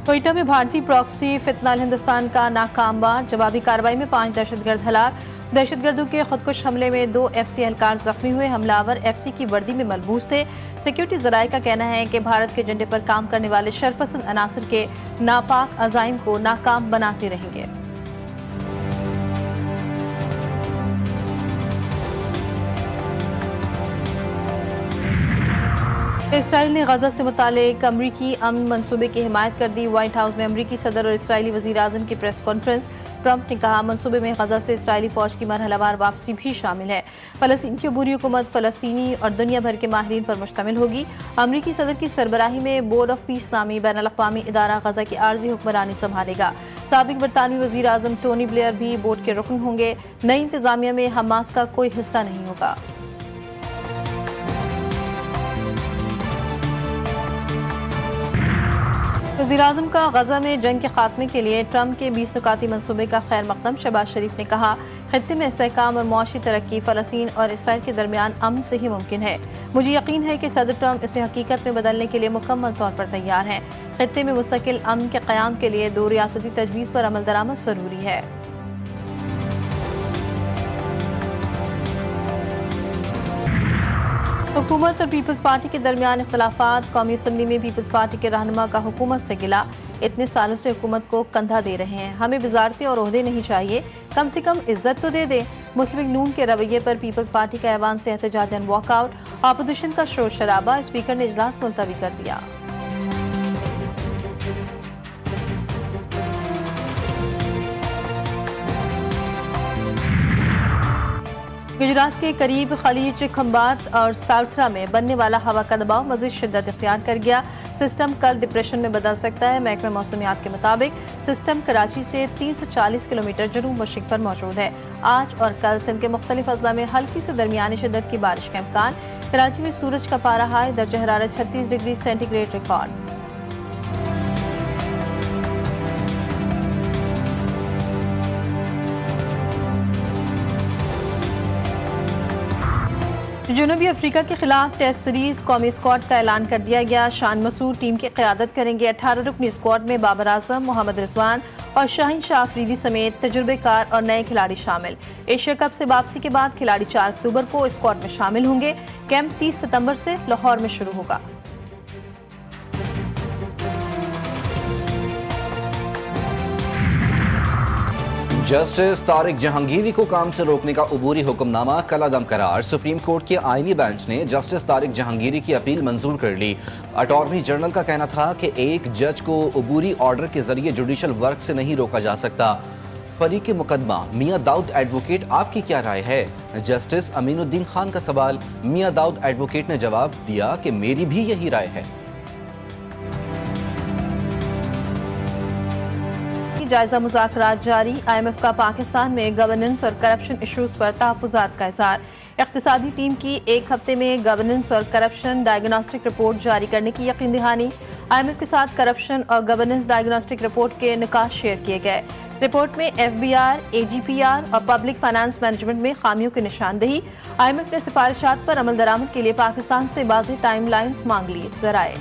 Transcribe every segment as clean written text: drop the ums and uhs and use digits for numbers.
क्वेटा में भारतीय प्रॉक्सी फितनाल हिंदुस्तान का नाकाम वार। जवाबी कार्रवाई में 5 दहशतगर्द हलाक। दहशतगर्दों के खुदकुश हमले में 2 FC एहलकार जख्मी हुए। हमलावर FC की वर्दी में मलबूस थे। सिक्योरिटी जराये का कहना है कि भारत के एजेंडे पर काम करने वाले शरपसंद अनासर के नापाक अज़ाइम को नाकाम बनाते रहेंगे। इसराइल ने गजा से मुतालिक अमरीकी अमन मंसूबे की हिमायत कर दी। व्हाइट हाउस में अमरीकी सदर और इसराइली वज़ीर आज़म की प्रेस कॉन्फ्रेंस। ट्रंप ने कहा मंसूबे में गजा से इसराइली फौज की मरहलावार वापसी भी शामिल है। फ़लस्तीन की अबूरी हुकूमत फ़लस्तीनी और दुनिया भर के माहिरीन पर मुश्तमिल होगी। अमरीकी सदर की सरबराही में बोर्ड ऑफ पीस नामी बैनुल अक़वामी इदारा गजा की आर्जी हुक्मरानी संभालेगा। साबिक बरतानवी वज़ीर आज़म टोनी ब्लेयर भी बोर्ड के रुकन होंगे। नई इंतज़ामिया में हमास का कोई हिस्सा नहीं होगा। वज़ीर-ए-आज़म का गजा में जंग के खात्मे के लिए ट्रंप के 20 नुकाती मंसूबे का खैर मकदम। शहबाज शरीफ ने कहा खित्ते में इस्तेहकाम और मुआशी तरक्की फ़लस्तीन और इसराइल के दरमियान अमन से ही मुमकिन है। मुझे यकीन है कि सदर ट्रंप इसे हकीकत में बदलने के लिए मुकम्मल तौर पर तैयार हैं। खित्ते में मुस्तकिल अमन के क़याम के लिए 2 रियासती तजवीज़ पर अमल दरामद ज़रूरी है। हुकूमत और पीपल्स पार्टी के दरमियान इख्तलाफात। कौमी असम्बली में पीपल्स पार्टी के रहनुमा का हुकूमत से गिला। इतने सालों से हुकूमत को कंधा दे रहे हैं, हमें वजारतें और ओहदे नहीं चाहिए, कम से कम इज्जत तो दे दें। मुस्लिम लीग नून के रवैये पर पीपल्स पार्टी का ऐवान से एहतजाजन वॉकआउट। अपोजिशन का शोर शराबा। स्पीकर ने इजलास मुलतवी कर दिया। गुजरात के करीब खलीज खंबात और साउथरा में बनने वाला हवा का दबाव मज़ीद शिद्दत इख्तियार कर गया। सिस्टम कल डिप्रेशन में बदल सकता है। महकमा मौसमियात के मुताबिक सिस्टम कराची से 340 किलोमीटर जनूब मशरिक पर मौजूद है। आज और कल सिंध के मुख्तलिफ अजला में हल्की से दरमियानी शिद्दत की बारिश का इम्कान। कराची में सूरज का पारा हाई दर्जा हरारत 36 डिग्री सेंटीग्रेड रिकॉर्ड। जनूबी अफ्रीका के खिलाफ टेस्ट सीरीज कौमी स्क्वाड का ऐलान कर दिया गया। शान मसूद टीम की क़यादत करेंगे। 18 रुकनी स्क्वाड में बाबर आजम, मोहम्मद रिजवान और शाहीन शाह अफरीदी समेत तजुर्बेकार और नए खिलाड़ी शामिल। एशिया कप से वापसी के बाद खिलाड़ी 4 अक्टूबर को स्क्वाड में शामिल होंगे। कैंप 30 सितंबर से लाहौर में शुरू होगा। जस्टिस तारिक जहांगीरी को काम से रोकने का अबूरी हुक्मनामा कलादम करार। सुप्रीम कोर्ट के आईनी बेंच ने जस्टिस तारिक जहांगीरी की अपील मंजूर कर ली। अटॉर्नी जनरल का कहना था कि एक जज को अबूरी ऑर्डर के जरिए जुडिशल वर्क से नहीं रोका जा सकता। फरीक मुकदमा मियां दाऊद एडवोकेट, आपकी क्या राय है? जस्टिस अमीनुद्दीन खान का सवाल। मियां दाऊद एडवोकेट ने जवाब दिया कि मेरी भी यही राय है। जायजा मुज़ाकरात जारी। IMF का पाकिस्तान में गवर्नेंस और करप्शन इशूज पर तहफ़्फ़ुज़ात का इज़हार। इक़्तिसादी टीम की 1 हफ्ते में गवर्नेंस और करप्शन डायग्नोस्टिक रिपोर्ट जारी करने की यकीन दहानी। IMF के साथ करप्शन और गवर्नेंस डायग्नोस्टिक रिपोर्ट के निकाश शेयर किए गए। रिपोर्ट में FBR, AGPR और पब्लिक फाइनेंस मैनेजमेंट में खामियों की निशानदेही। IMF ने सिफारिशात पर अमल दरामद के लिए पाकिस्तान से वाज़ेह टाइम लाइन्स मांग ली। ज़राए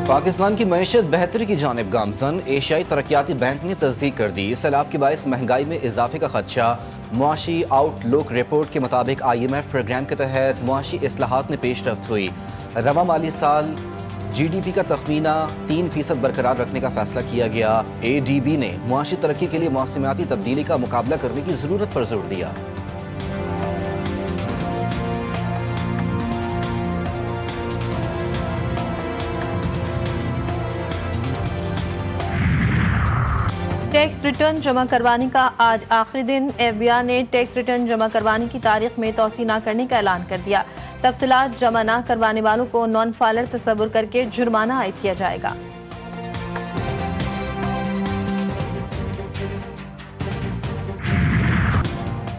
पाकिस्तान की मईशत बेहतरी की जानिब गामजन। एशियाई तरक्याती बैंक ने तस्दीक कर दी। सैलाब के बायस महंगाई में इजाफे का खदशा। मुआशी आउटलुक रिपोर्ट के मुताबिक IMF प्रोग्राम के तहत मुआशी इस्लाहात में पेशरफ्त हुई। रवा माली साल GDP का तखमीना 3% बरकरार रखने का फैसला किया गया। ADB ने मुआशी तरक्की के लिए मौसमियाती तब्दीली का मुकाबला करने की जरूरत पर जोर दिया। टैक्स रिटर्न जमा करवाने का आज आखिरी दिन। FBI ने टैक्स रिटर्न जमा करवाने की तारीख में तौसी न करने का ऐलान कर दिया। तफसीलात जमा न करवाने वालों को नॉन फाइलर तस्वुर करके जुर्माना आयद किया जाएगा।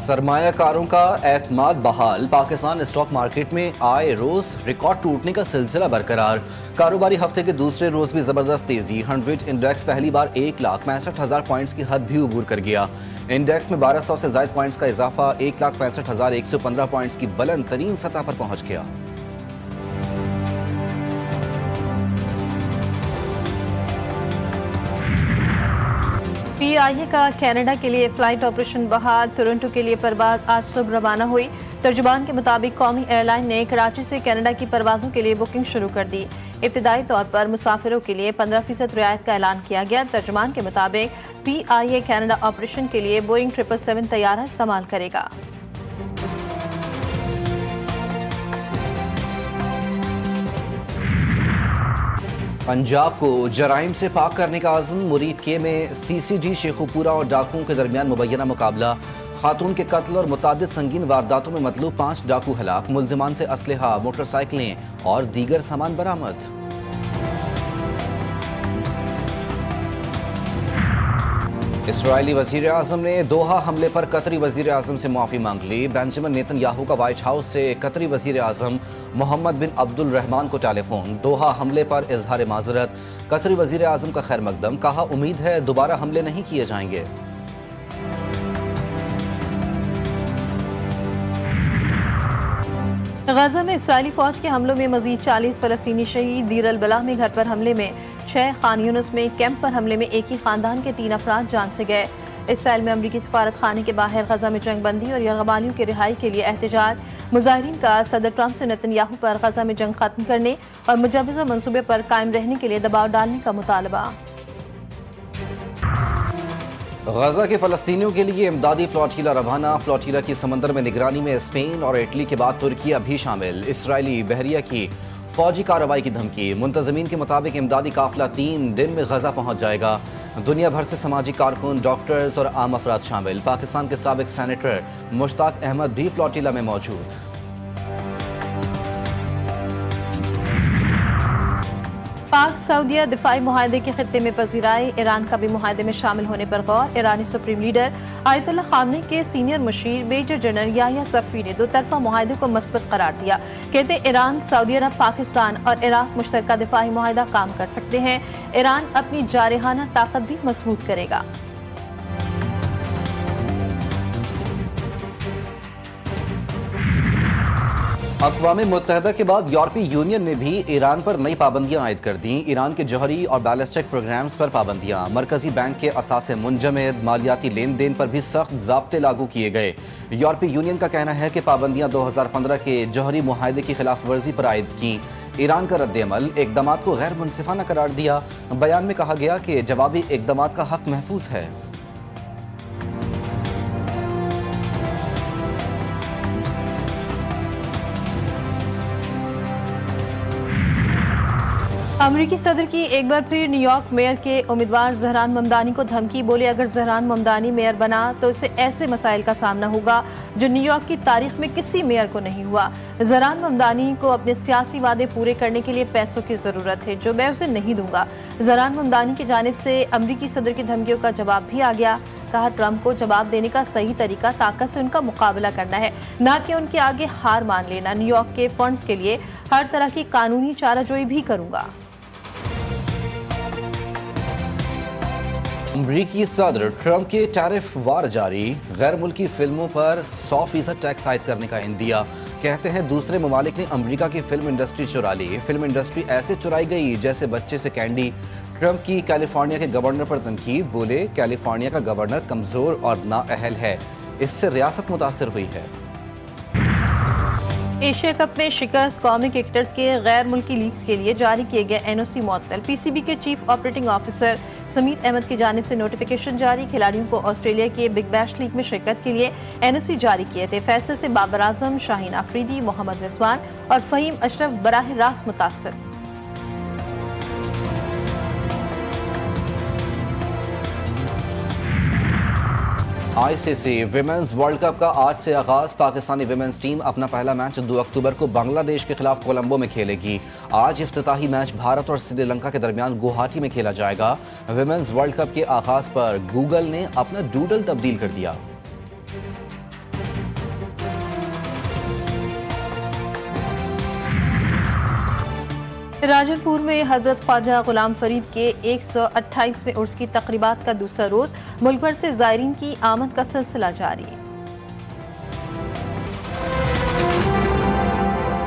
सरमायाकारों का एतमाद बहाल, पाकिस्तान स्टॉक मार्केट में आए रोज रिकॉर्ड टूटने का सिलसिला बरकरार। कारोबारी हफ्ते के दूसरे रोज भी जबरदस्त तेजी, 100 इंडेक्स पहली बार 1,65,000 पॉइंट्स की हद भी उबूर कर गया। इंडेक्स में 1200 से ज्यादा पॉइंट्स का इजाफा 1,65,115 पॉइंट्स की बुलंद तरीन सतह पर पहुंच गया। PIA का कनाडा के लिए फ्लाइट ऑपरेशन बहाल, टोरंटो के लिए परवाज आज सुबह रवाना हुई। तर्जुमान के मुताबिक कौमी एयरलाइन ने कराची से कनाडा की परवाजों के लिए बुकिंग शुरू कर दी। इब्तिदाई तौर पर मुसाफिरों के लिए 15% रियायत का ऐलान किया गया। तर्जुमान के मुताबिक PIA कनाडा ऑपरेशन के लिए बोइंग 777 तैयारा इस्तेमाल करेगा। पंजाब को जराइम से पाक करने का आज़म, मुरीद के में CCD शेखुपुरा और डाकुओं के दरमियान मुबैना मुकाबला। खातून के कत्ल और मुतादिद संगीन वारदातों में मतलूब 5 डाकू हलाक, मुल्जिमान से असलहा, मोटरसाइकिलें और दीगर सामान बरामद। इसराइली वजीर आज़म ने दोहा हमले पर कतरी वजीर आज़म से माफ़ी मांग ली। बेंजामिन नेतन्याहू का व्हाइट हाउस से कतरी वजीर आज़म मोहम्मद बिन अब्दुल रहमान को टेलीफोन, दोहा हमले पर इजहार माजरत। कतरी वजीर आज़म का खैर मकदम, कहा उम्मीद है दोबारा हमले नहीं किए जाएंगे। गजा में इसराइली फौज के हमलों में मजीद 40 फलस्तीनी शहीद। दीर अल बलाह में घर पर हमले में 6, खान यूनुस में कैंप पर हमले में एक ही खानदान के 3 अफराद जान से गए। इसराइल में अमरीकी सफारत खाने के बाहर गजा में जंग बंदी और यरगबानियों की रिहाई के लिए एहतजाज। मुजाहिरीन का सदर ट्रंप से नेतन्याहू पर गजा में जंग खत्म करने और मुजव्वज़ा मंसूबे पर कायम रहने के लिए दबाव डालने का मुतालबा। गजा के फलस्तीनियों के लिए इमदादी फ्लोटीला रवाना। फ्लोटीला की समंदर में निगरानी में स्पेन और इटली के बाद तुर्किया भी शामिल। इसराइली बहरिया की फौजी कार्रवाई की धमकी। मुंतजमीन के मुताबिक इमदादी काफिला 3 दिन में गजा पहुंच जाएगा। दुनिया भर से समाजी कारकुन, डॉक्टर्स और आम अफराद शामिल। पाकिस्तान के साबिक सेनेटर मुश्ताक अहमद भी फ्लोटीला में मौजूद। पाक सऊदीया दिफाई मुआहदे के खित्ते में पजीराई। ईरान का भी मुआहदे में शामिल होने पर गौर। ईरानी सुप्रीम लीडर आयतुल्लाह खामनेई के सीनियर मुशीर मेजर जनरल याह्या सफ़ी ने 2 तरफा मुआहदे को मस्बत करार दिया। कहते ईरान, सऊदी अरब, पाकिस्तान और इराक मुश्तरका दिफाई मुआहदा काम कर सकते हैं। ईरान अपनी जारहाना ताकत भी मजबूत करेगा। अक़वाम मुत्तहिदा के बाद यूरोपीय यूनियन ने भी ईरान पर नई पाबंदियां आयद कर दी। ईरान के जौहरी और बैलिस्टिक प्रोग्राम्स पर पाबंदियां। मरकजी बैंक के असासे मुंजमद, मालियाती लेन देन पर भी सख्त ज़ाब्ते लागू किए गए। यूरोपीय यूनियन का कहना है कि पाबंदियां 2015 के जौहरी मुआहदे की खिलाफ वर्जी पर आयद की। ईरान का रद्द-ए-अमल इक़दामात को गैर मुनसिफाना करार दिया। बयान में कहा गया कि जवाबी इक़दामात का हक महफूज है। अमरीकी सदर की एक बार फिर न्यूयॉर्क मेयर के उम्मीदवार जहरान ममदानी को धमकी। बोले अगर जहरान ममदानी मेयर बना तो इसे ऐसे मसाइल का सामना होगा जो न्यूयॉर्क की तारीख में किसी मेयर को नहीं हुआ। जहरान ममदानी को अपने सियासी वादे पूरे करने के लिए पैसों की जरूरत है जो मैं उसे नहीं दूंगा। जहरान ममदानी की जानिब से अमरीकी सदर की धमकियों का जवाब भी आ गया। कहा ट्रंप को जवाब देने का सही तरीका ताकत से उनका मुकाबला करना है, न कि उनके आगे हार मान लेना। न्यूयॉर्क के फंड्स के लिए हर तरह की कानूनी चाराजोई भी करूंगा। अमरीकी सदर ट्रंप के टैरिफ वार जारी। गैर मुल्की फिल्मों पर 100% टैक्स आयद करने का इंदिया। कहते हैं दूसरे ममालिक ने अमरीका की फिल्म इंडस्ट्री चुरा ली। फिल्म इंडस्ट्री ऐसे चुराई गई जैसे बच्चे से कैंडी। ट्रंप की कैलिफोर्निया के गवर्नर पर तनकीद। बोले कैलिफोर्निया का गवर्नर कमजोर और नाअहल है, इससे रियासत मुतासिर हुई है। एशिया कप में शिकस्त। कॉमिक एक्टर्स के गैर मुल्की लीग्स के लिए जारी किए गए NOC मुअत्तल। PCB के chief operating officer Sameer Ahmed की जानिब से नोटिफिकेशन जारी। खिलाड़ियों को ऑस्ट्रेलिया के बिग बैश लीग में शिरकत के लिए NOC जारी किए थे। फैसले से बाबर आजम, शाहीन आफरीदी, मोहम्मद रिजवान और फ़हीम अशरफ बराह रास्त मुतासर। ICC विमेंस वर्ल्ड कप का आज से आगाज। पाकिस्तानी विमेंस टीम अपना पहला मैच 2 अक्टूबर को बांग्लादेश के खिलाफ कोलंबो में खेलेगी। आज इफ्तिताही मैच भारत और श्रीलंका के दरमियान गुवाहाटी में खेला जाएगा। विमेंस वर्ल्ड कप के आगाज पर गूगल ने अपना डूडल तब्दील कर दिया। राजनपुर में हजरत ख्वाजा गुलाम फरीद के 128वें उर्स की तकरीबात का दूसरा रोज मुल्क भर से ज़ायरीन की आमद का सिलसिला जारी।